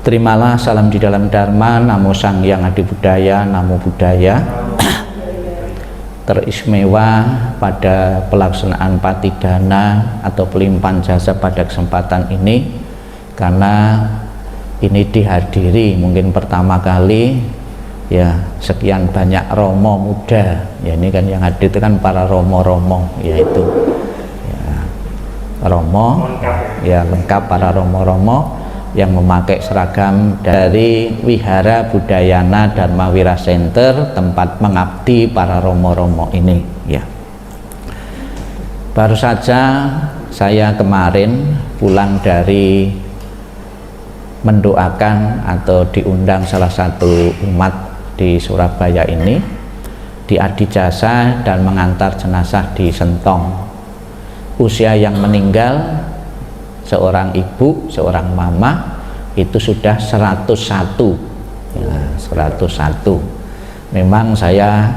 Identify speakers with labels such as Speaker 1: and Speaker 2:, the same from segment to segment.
Speaker 1: Terimalah salam di dalam Dharma, Namo Sang Hyang Adi Budaya, Namo Buddhaya. Teristimewa pada pelaksanaan patidana atau pelimpahan jasa pada kesempatan ini, karena ini dihadiri mungkin pertama kali ya sekian banyak romo muda. Ya ini kan yang hadir itu kan para romo-romo, yaitu ya, romo ya lengkap para romo-romo yang memakai seragam dari Wihara Budayana Dharma Wira Center, tempat mengabdi para romo-romo ini ya. Baru saja saya kemarin pulang dari mendoakan atau diundang salah satu umat di Surabaya ini di adijasa dan mengantar jenazah di Sentong. Usia yang meninggal seorang ibu, seorang mama itu sudah 101 ya, 101. Memang saya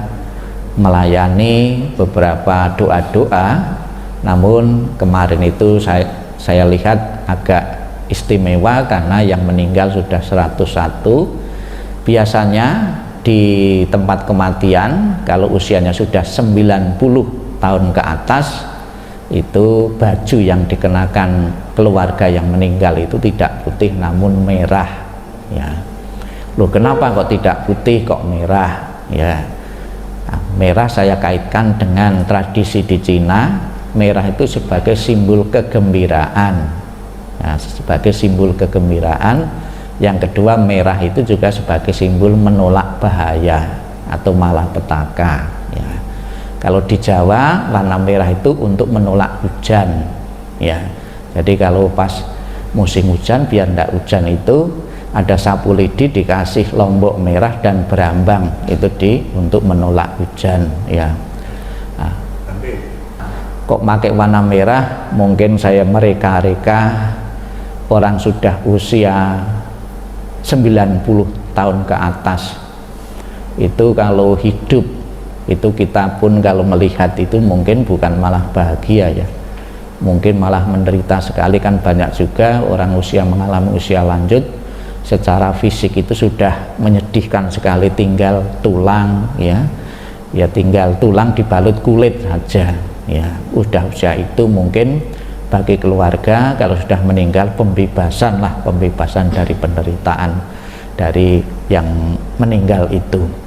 Speaker 1: melayani beberapa doa-doa, namun kemarin itu saya lihat agak istimewa karena yang meninggal sudah 101. Biasanya di tempat kematian kalau usianya sudah 90 tahun ke atas, itu baju yang dikenakan keluarga yang meninggal itu tidak putih namun merah ya. Loh, kenapa kok tidak putih kok merah ya? Nah, merah saya kaitkan dengan tradisi di Cina. Merah itu sebagai simbol kegembiraan ya, sebagai simbol kegembiraan. Yang kedua, merah itu juga sebagai simbol menolak bahaya atau malapetaka ya. Kalau di Jawa warna merah itu untuk menolak hujan ya. Jadi kalau pas musim hujan biar tidak hujan itu ada sapu lidi dikasih lombok merah dan berambang itu untuk menolak hujan ya. Nah, kok pakai warna merah? Mungkin saya mereka-reka orang sudah usia 90 tahun ke atas itu kalau hidup itu kita pun kalau melihat itu mungkin bukan malah bahagia ya, mungkin malah menderita sekali. Kan banyak juga orang usia mengalami usia lanjut secara fisik itu sudah menyedihkan sekali, tinggal tulang ya, ya tinggal tulang dibalut kulit saja ya. Udah usia itu mungkin bagi keluarga kalau sudah meninggal pembebasan lah, pembebasan dari penderitaan dari yang meninggal itu.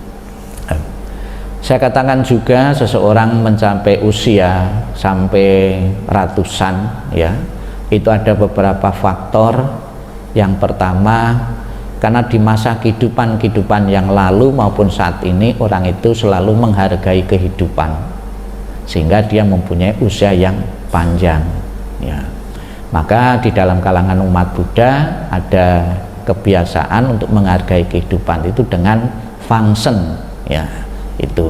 Speaker 1: Saya katakan juga seseorang mencapai usia sampai ratusan ya, itu ada beberapa faktor. Yang pertama, karena di masa kehidupan yang lalu maupun saat ini orang itu selalu menghargai kehidupan sehingga dia mempunyai usia yang panjang ya. Maka di dalam kalangan umat Buddha ada kebiasaan untuk menghargai kehidupan itu dengan function ya. Itu.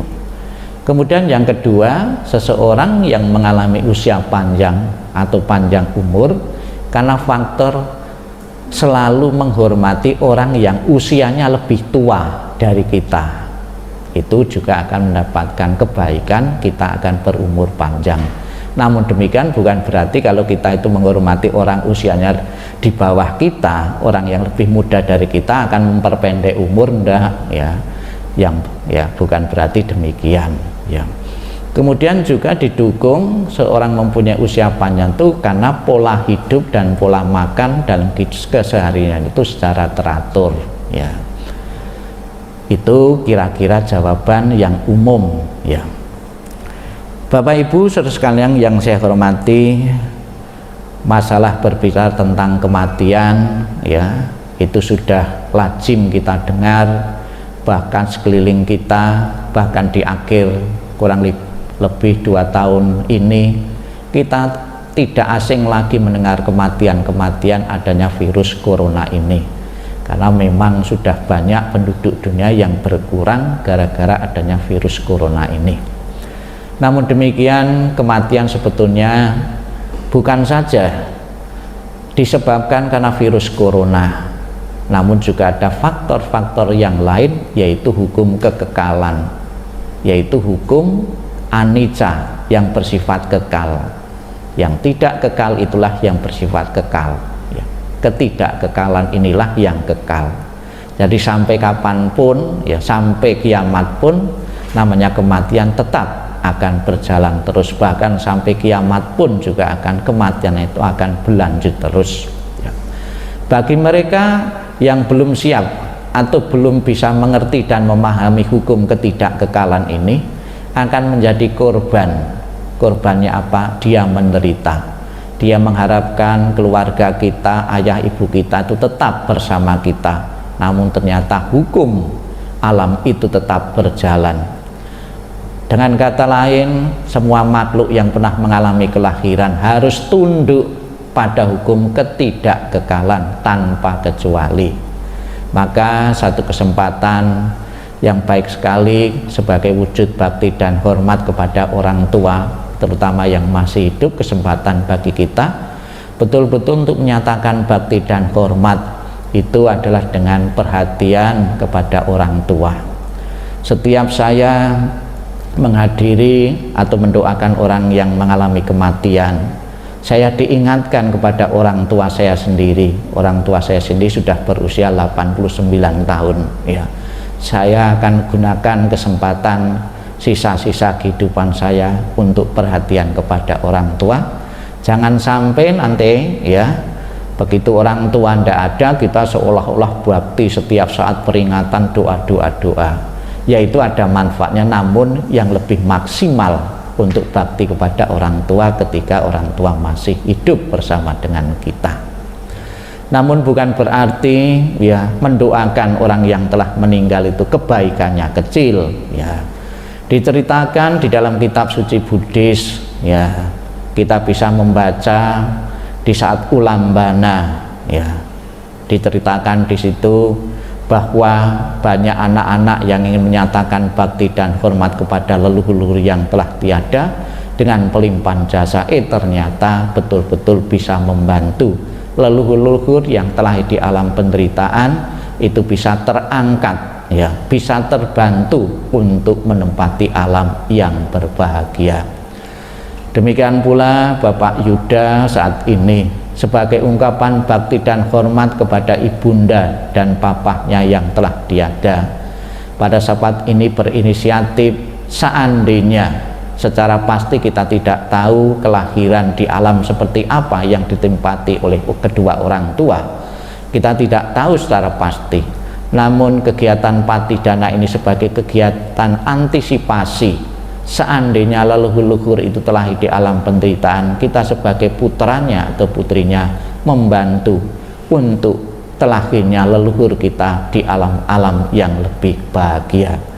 Speaker 1: Kemudian yang kedua, seseorang yang mengalami usia panjang atau panjang umur karena faktor selalu menghormati orang yang usianya lebih tua dari kita, itu juga akan mendapatkan kebaikan, kita akan berumur panjang. Namun demikian bukan berarti kalau kita itu menghormati orang usianya di bawah kita, orang yang lebih muda dari kita akan memperpendek umur, enggak ya. Yang ya bukan berarti demikian ya. Kemudian juga didukung seorang mempunyai usia panjang itu karena pola hidup dan pola makan dalam keseharian itu secara teratur ya. Itu kira-kira jawaban yang umum ya. Bapak Ibu saudara sekalian yang saya hormati, masalah berbicara tentang kematian ya itu sudah lazim kita dengar, bahkan sekeliling kita, bahkan di akhir kurang lebih 2 tahun ini kita tidak asing lagi mendengar kematian-kematian adanya virus corona ini, karena memang sudah banyak penduduk dunia yang berkurang gara-gara adanya virus corona ini. Namun demikian kematian sebetulnya bukan saja disebabkan karena virus corona, namun juga ada faktor-faktor yang lain, yaitu hukum kekekalan, yaitu hukum anicca yang bersifat kekal. Yang tidak kekal itulah yang bersifat kekal ya. Ketidakkekalan inilah yang kekal. Jadi sampai kapanpun, ya sampai kiamat pun, namanya kematian tetap akan berjalan terus. Bahkan sampai kiamat pun juga kematian itu akan berlanjut terus, ya. Bagi mereka yang belum siap atau belum bisa mengerti dan memahami hukum ketidakkekalan ini, akan menjadi korban. Korbannya apa? Dia menderita. Dia mengharapkan keluarga kita, ayah ibu kita itu tetap bersama kita, namun ternyata hukum alam itu tetap berjalan. Dengan kata lain, semua makhluk yang pernah mengalami kelahiran harus tunduk pada hukum ketidakkekalan tanpa kecuali. Maka satu kesempatan yang baik sekali sebagai wujud bakti dan hormat kepada orang tua, terutama yang masih hidup, kesempatan bagi kita betul-betul untuk menyatakan bakti dan hormat itu adalah dengan perhatian kepada orang tua. Setiap saya menghadiri atau mendoakan orang yang mengalami kematian, saya diingatkan kepada orang tua saya sendiri. Orang tua saya sendiri sudah berusia 89 tahun, ya. Saya akan gunakan kesempatan sisa-sisa kehidupan saya untuk perhatian kepada orang tua. Jangan sampai nanti, ya, begitu orang tua tidak ada, kita seolah-olah bakti setiap saat peringatan, doa, yaitu ada manfaatnya, namun yang lebih maksimal untuk bakti kepada orang tua ketika orang tua masih hidup bersama dengan kita. Namun bukan berarti, ya, mendoakan orang yang telah meninggal itu kebaikannya kecil, ya. Diceritakan di dalam kitab suci Buddhis, ya, kita bisa membaca di saat ulambana, ya, diceritakan di situ bahwa banyak anak-anak yang ingin menyatakan bakti dan hormat kepada leluhur yang telah tiada dengan pelimpahan jasa, ternyata betul-betul bisa membantu leluhur-leluhur yang telah di alam penderitaan itu bisa terangkat, ya, bisa terbantu untuk menempati alam yang berbahagia. Demikian pula Bapak Yuda saat ini sebagai ungkapan bakti dan hormat kepada ibunda dan papahnya yang telah tiada, pada saat ini berinisiatif, seandainya secara pasti kita tidak tahu kelahiran di alam seperti apa yang ditempati oleh kedua orang tua, kita tidak tahu secara pasti. Namun kegiatan patidana ini sebagai kegiatan antisipasi, seandainya leluhur-leluhur itu telah di alam penderitaan, kita sebagai putranya atau putrinya membantu untuk telahirnya leluhur kita di alam-alam yang lebih bahagia.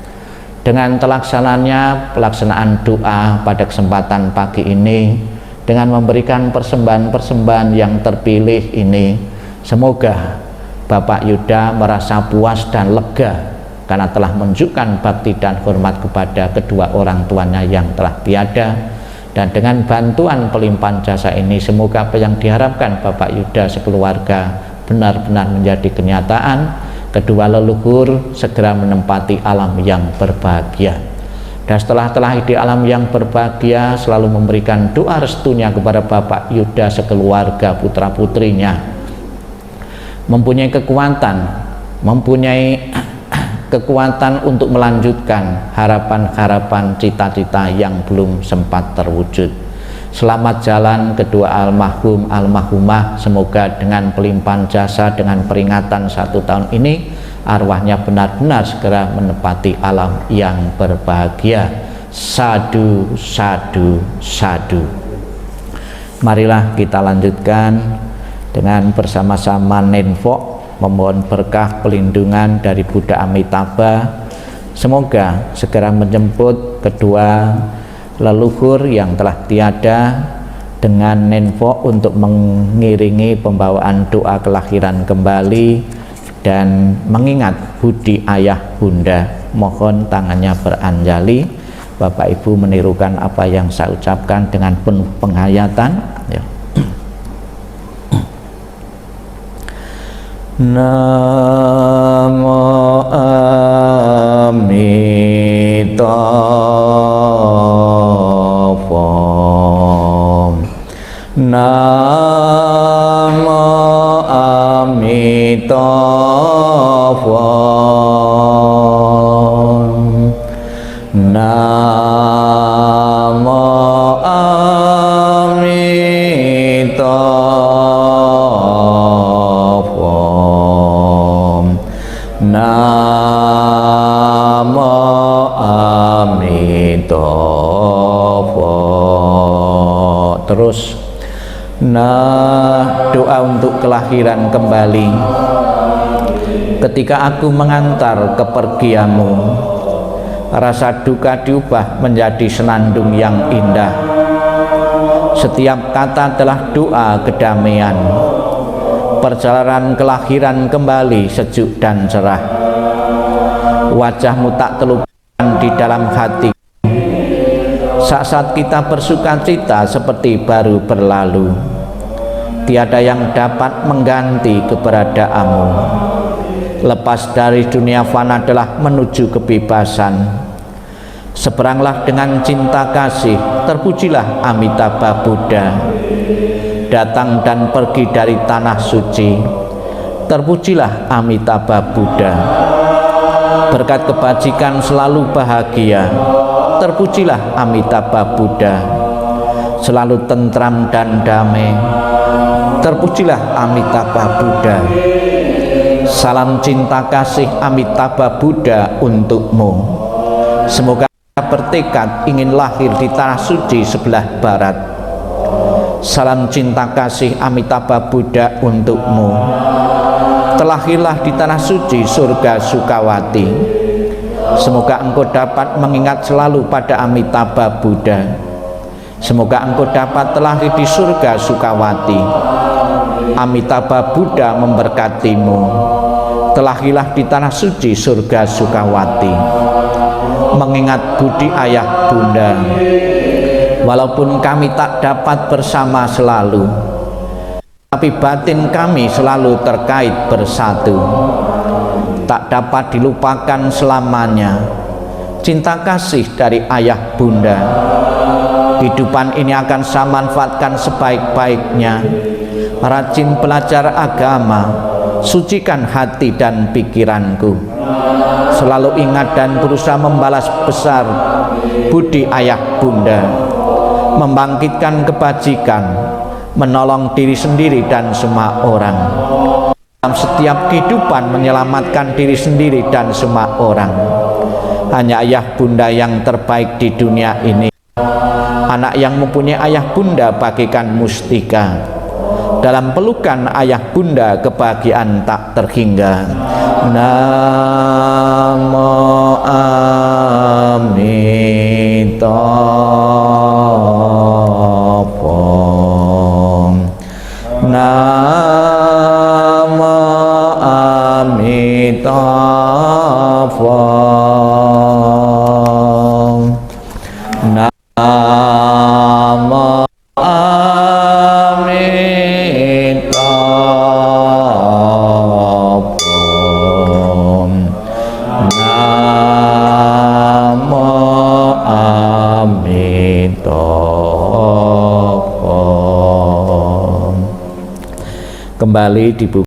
Speaker 1: Dengan pelaksanaan doa pada kesempatan pagi ini, dengan memberikan persembahan-persembahan yang terpilih ini, semoga Bapak Yuda merasa puas dan lega karena telah menunjukkan bakti dan hormat kepada kedua orang tuanya yang telah tiada. Dan dengan bantuan pelimpahan jasa ini, semoga apa yang diharapkan Bapak Yuda sekeluarga benar-benar menjadi kenyataan. Kedua leluhur segera menempati alam yang berbahagia. Dan setelah di alam yang berbahagia, selalu memberikan doa restunya kepada Bapak Yuda sekeluarga, putra putrinya, mempunyai kekuatan untuk melanjutkan harapan-harapan, cita-cita yang belum sempat terwujud. Selamat jalan kedua almarhum almarhumah. Semoga dengan pelimpahan jasa, dengan peringatan 1 tahun ini, arwahnya benar-benar segera menepati alam yang berbahagia. Sadu, sadu, sadu. Marilah kita lanjutkan dengan bersama-sama nenfok memohon berkah pelindungan dari Buddha Amitabha. Semoga segera menjemput kedua leluhur yang telah tiada dengan nenfok untuk mengiringi pembawaan doa kelahiran kembali dan mengingat budi ayah bunda. Mohon tangannya beranjali. Bapak Ibu menirukan apa yang saya ucapkan dengan penuh penghayatan, ya. Namo Amitabha. Namo Namo Amitabha. Namo Amitabha. Terus doa untuk kelahiran kembali. Ketika aku mengantar kepergianmu, rasa duka diubah menjadi senandung yang indah. Setiap kata adalah doa kedamaian. Perjalanan kelahiran kembali sejuk dan cerah. Wajahmu tak terlupakan di dalam hati. Saat-saat kita bersuka cita seperti baru berlalu. Tiada yang dapat mengganti keberadaanmu. Lepas dari dunia fana adalah menuju kebebasan. Seberanglah dengan cinta kasih, terpujilah Amitabha Buddha. Datang dan pergi dari tanah suci, terpujilah Amitabha Buddha. Berkat kebajikan selalu bahagia, terpujilah Amitabha Buddha. Selalu tentram dan damai, terpujilah Amitabha Buddha. Salam cinta kasih Amitabha Buddha untukmu. Semoga bertekad ingin lahir di tanah suci sebelah barat. Salam cinta kasih Amitabha Buddha untukmu. Terlahirlah di tanah suci surga Sukawati. Semoga engkau dapat mengingat selalu pada Amitabha Buddha. Semoga engkau dapat terlahir di surga Sukawati. Amitabha Buddha memberkatimu. Terlahirlah di tanah suci surga Sukawati. Mengingat budi ayah bunda. Walaupun kami tak dapat bersama selalu, tapi batin kami selalu terkait bersatu. Tak dapat dilupakan selamanya cinta kasih dari ayah bunda. Kehidupan ini akan saya manfaatkan sebaik-baiknya. Rajin belajar agama, sucikan hati dan pikiranku. Selalu ingat dan berusaha membalas besar budi ayah bunda. Membangkitkan kebajikan, menolong diri sendiri dan semua orang. Dalam setiap kehidupan menyelamatkan diri sendiri dan semua orang. Hanya ayah bunda yang terbaik di dunia ini. Anak yang mempunyai ayah bunda bagaikan mustika. Dalam pelukan ayah bunda kebahagiaan tak terhingga. Namo Amitabha. Namo Amitabha. Namo kembali dibuka.